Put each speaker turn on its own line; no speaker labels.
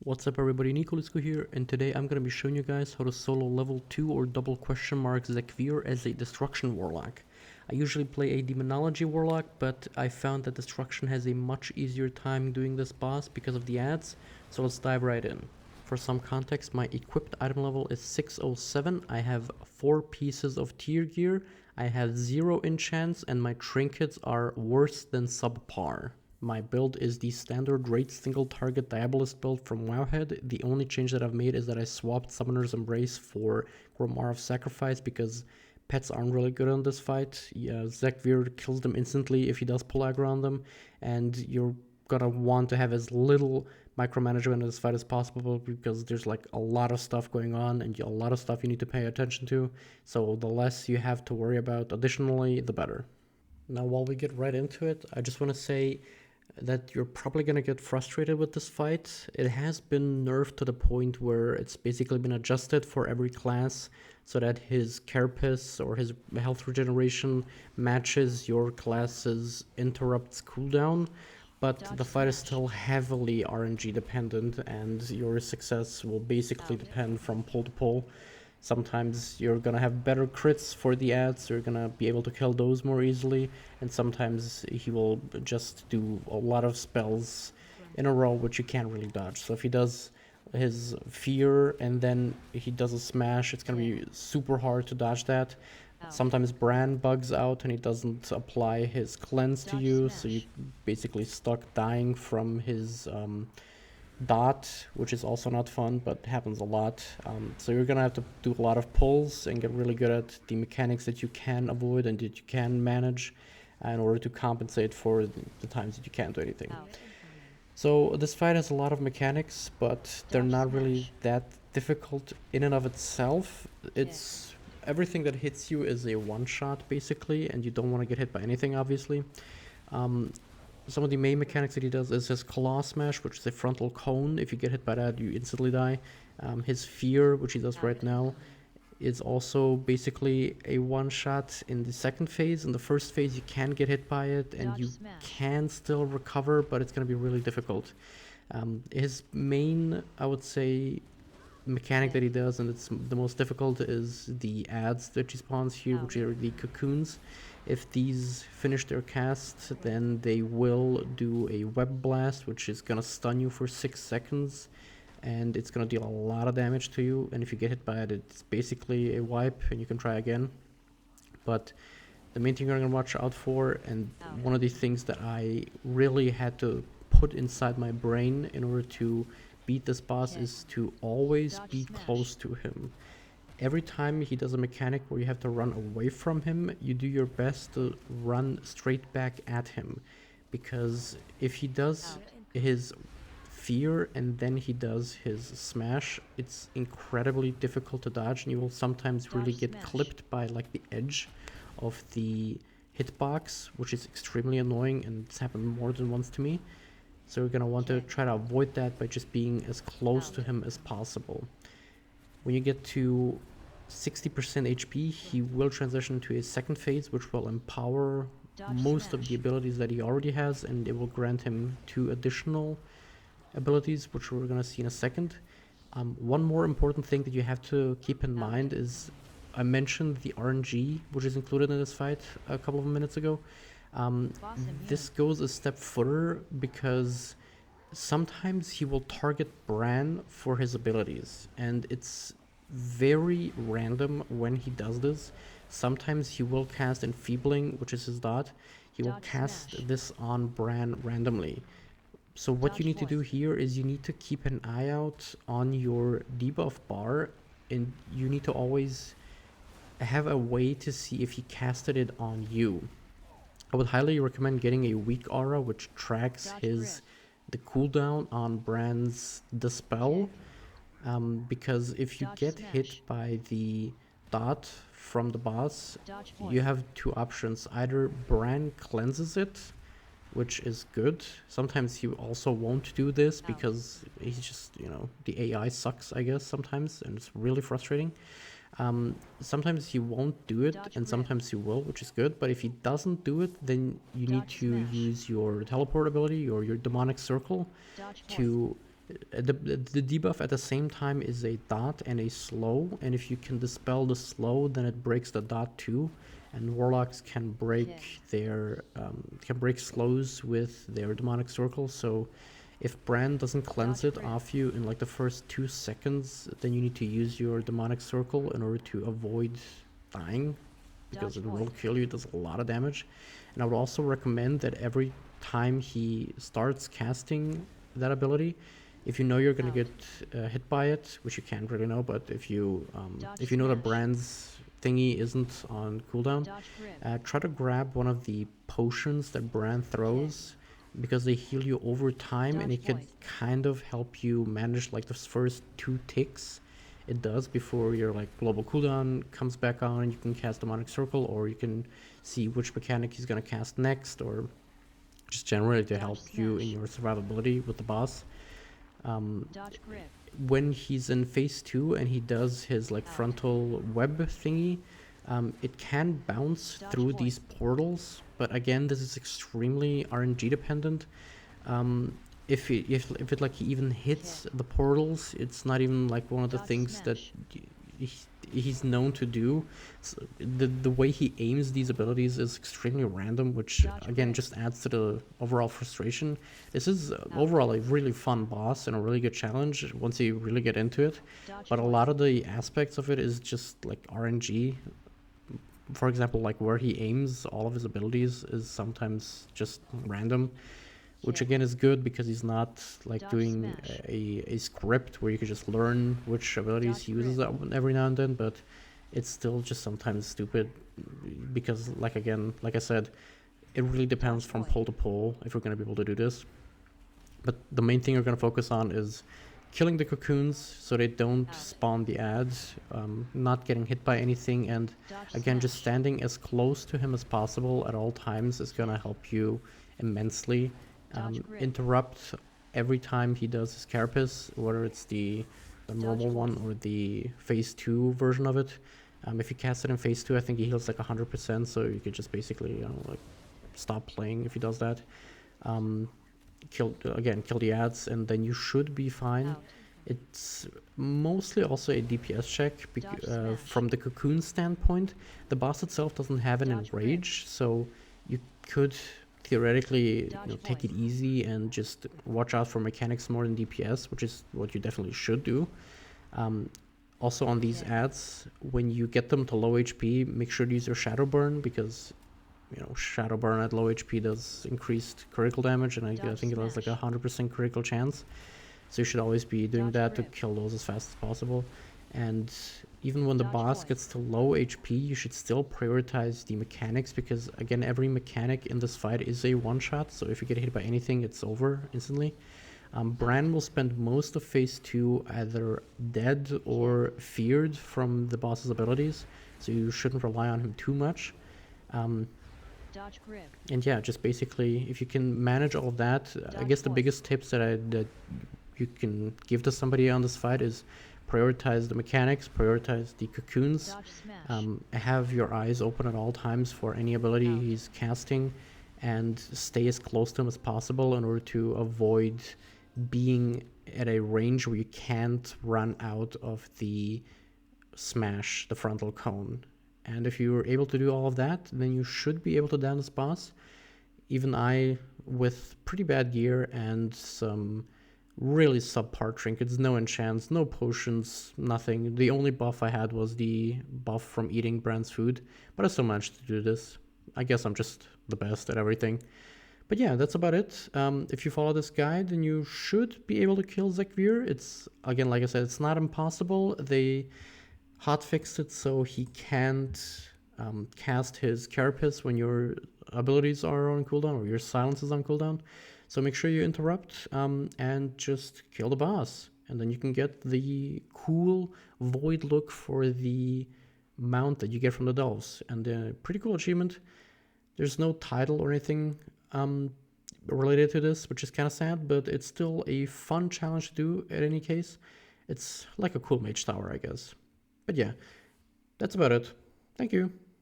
What's up everybody, Nicolisco here, and today I'm gonna be showing you guys how to solo level 2 or double question mark Zekvir as a Destruction Warlock. I usually play a Demonology Warlock, but I found that Destruction has a much easier time doing this boss because of the ads, so let's dive right in. For some context, my equipped item level is 607, I have 4 pieces of tier gear, I have 0 enchants, and my trinkets are worse than subpar. My build is the standard rate single target Diabolist build from Wowhead. The only change that I've made is that I swapped Summoner's Embrace for Grimoire of Sacrifice because pets aren't really good on this fight. Yeah, Zekvir kills them instantly if he does pull aggro on them, and you're gonna want to have as little micromanagement in this fight as possible because there's like a lot of stuff going on and a lot of stuff you need to pay attention to, so the less you have to worry about additionally, the better. Now while we get right into it, I just want to say that you're probably going to get frustrated with this fight. It has been nerfed to the point where it's basically been adjusted for every class so that his carapace or his health regeneration matches your class's interrupts cooldown, but the fight is still heavily RNG dependent and your success will basically depend from pull to pull. Sometimes you're gonna have better crits for the ads, so you're gonna be able to kill those more easily, and sometimes he will just do a lot of spells in a row which you can't really dodge. So if he does his fear and then he does a smash, it's gonna be super hard to dodge that. Sometimes Brand bugs out and he doesn't apply his cleanse to you, so you basically stuck dying from his dot, which is also not fun, but happens a lot. So you're gonna have to do a lot of pulls and get really good at the mechanics that you can avoid and that you can manage in order to compensate for the times that you can't do anything. So this fight has a lot of mechanics, but they're not really that difficult in and of itself. It's everything that hits you is a one-shot basically, and you don't want to get hit by anything obviously. Some of the main mechanics that he does is his Claw Smash, which is a frontal cone. If you get hit by that, you instantly die. His Fear, which he does right now, is also basically a one-shot in the second phase. In the first phase, you can get hit by it, and you can still recover, but it's going to be really difficult. His main, I would say, mechanic that he does, and it's the most difficult, is the ads that he spawns here, which are the cocoons. If these finish their cast, then they will do a web blast, which is gonna stun you for 6 seconds, and it's gonna deal a lot of damage to you, and if you get hit by it, it's basically a wipe, and you can try again. But the main thing you're gonna watch out for, and one of the things that I really had to put inside my brain in order to beat this boss, is to always be close to him. Every time he does a mechanic where you have to run away from him, you do your best to run straight back at him. Because if he does his fear and then he does his smash, it's incredibly difficult to dodge, and you will sometimes really get clipped by like the edge of the hitbox, which is extremely annoying, and it's happened more than once to me. So you're gonna want to try to avoid that by just being as close to him as possible. When you get to 60% HP, he will transition to a second phase, which will empower most of the abilities that he already has, and it will grant him 2 additional abilities, which we're gonna see in a second. One more important thing that you have to keep in mind is, I mentioned the RNG, which is included in this fight a couple of minutes ago. This goes a step further because sometimes he will target Bran for his abilities, and it's very random when he does this. Sometimes he will cast Enfeebling, which is his dot. He will cast this on Bran randomly. So what you need to do here is you need to keep an eye out on your debuff bar, and you need to always have a way to see if he casted it on you. I would highly recommend getting a weak aura which tracks the cooldown on Bran's Dispel, because if you get hit by the dot from the boss, you have 2 options. Either Bran cleanses it, which is good. Sometimes he also won't do this because he's just, the AI sucks, I guess, sometimes, and it's really frustrating. Sometimes he won't do it, and sometimes he will, which is good. But if he doesn't do it, then you need to use your teleport ability or your demonic circle to The debuff at the same time is a dot and a slow, and if you can dispel the slow, then it breaks the dot too. And warlocks can break their slows with their demonic circle. So if Brand doesn't cleanse it off you in like the first 2 seconds, then you need to use your demonic circle in order to avoid dying, because it will kill you. It does a lot of damage. And I would also recommend that every time he starts casting that ability, if you know you're going to get hit by it, which you can't really know, but if you know that Brand's thingy isn't on cooldown, try to grab one of the potions that Brand throws, because they heal you over time, and it can kind of help you manage like the first 2 ticks it does before your like global cooldown comes back on, and you can cast demonic circle, or you can see which mechanic he's going to cast next, or just generally to help you in your survivability with the boss. When he's in phase 2 and he does his like frontal web thingy, it can bounce through these portals, but again, this is extremely RNG dependent. If it like he even hits the portals, it's not even like one of the things that he's known to do. So the way he aims these abilities is extremely random, which again just adds to the overall frustration. This is overall a really fun boss and a really good challenge once you really get into it, but a lot of the aspects of it is just like RNG. For example, like where he aims all of his abilities is sometimes just random, which again is good because he's not like doing a script where you could just learn which abilities he uses every now and then, but it's still just sometimes stupid because like I said, it really depends from pole to pole if we're going to be able to do this. But the main thing you're going to focus on is killing the cocoons so they don't spawn the ads, not getting hit by anything, and again just standing as close to him as possible at all times is going to help you immensely. Interrupt every time he does his carapace, whether it's the normal one or the phase 2 version of it. If you cast it in phase 2, I think he heals like 100%, so you could just basically like stop playing if he does that. Kill the ads, and then you should be fine. It's mostly also a DPS check from the cocoon standpoint. The boss itself doesn't have an enrage, so you could theoretically take it easy and just watch out for mechanics more than DPS, which is what you definitely should do. Also on these ads, when you get them to low HP, make sure to use your Shadow Burn, because Shadow Burn at low HP does increased critical damage, and I think it has like 100% critical chance. So you should always be doing that to kill those as fast as possible. And even when the boss gets to low HP, you should still prioritize the mechanics, because again, every mechanic in this fight is a one-shot, so if you get hit by anything, it's over instantly. Bran will spend most of phase 2 either dead or feared from the boss's abilities, so you shouldn't rely on him too much. And yeah, just basically, if you can manage all of that, I guess the biggest tips that you can give to somebody on this fight is prioritize the mechanics, prioritize the cocoons, have your eyes open at all times for any ability he's casting, and stay as close to him as possible in order to avoid being at a range where you can't run out of the smash, the frontal cone. And if you're able to do all of that, then you should be able to down this boss. Even I, with pretty bad gear and some really subpar trinkets, no enchants, no potions, nothing. The only buff I had was the buff from eating Brand's food, but I still managed to do this. I guess I'm just the best at everything. But yeah, that's about it. If you follow this guide, then you should be able to kill Zekvir. It's, again, like I said, it's not impossible. They hotfixed it so he can't cast his carapace when your abilities are on cooldown or your silence is on cooldown. So make sure you interrupt and just kill the boss. And then you can get the cool void look for the mount that you get from the delves. And a pretty cool achievement. There's no title or anything related to this, which is kind of sad, but it's still a fun challenge to do in any case. It's like a cool mage tower, I guess. But yeah, that's about it. Thank you.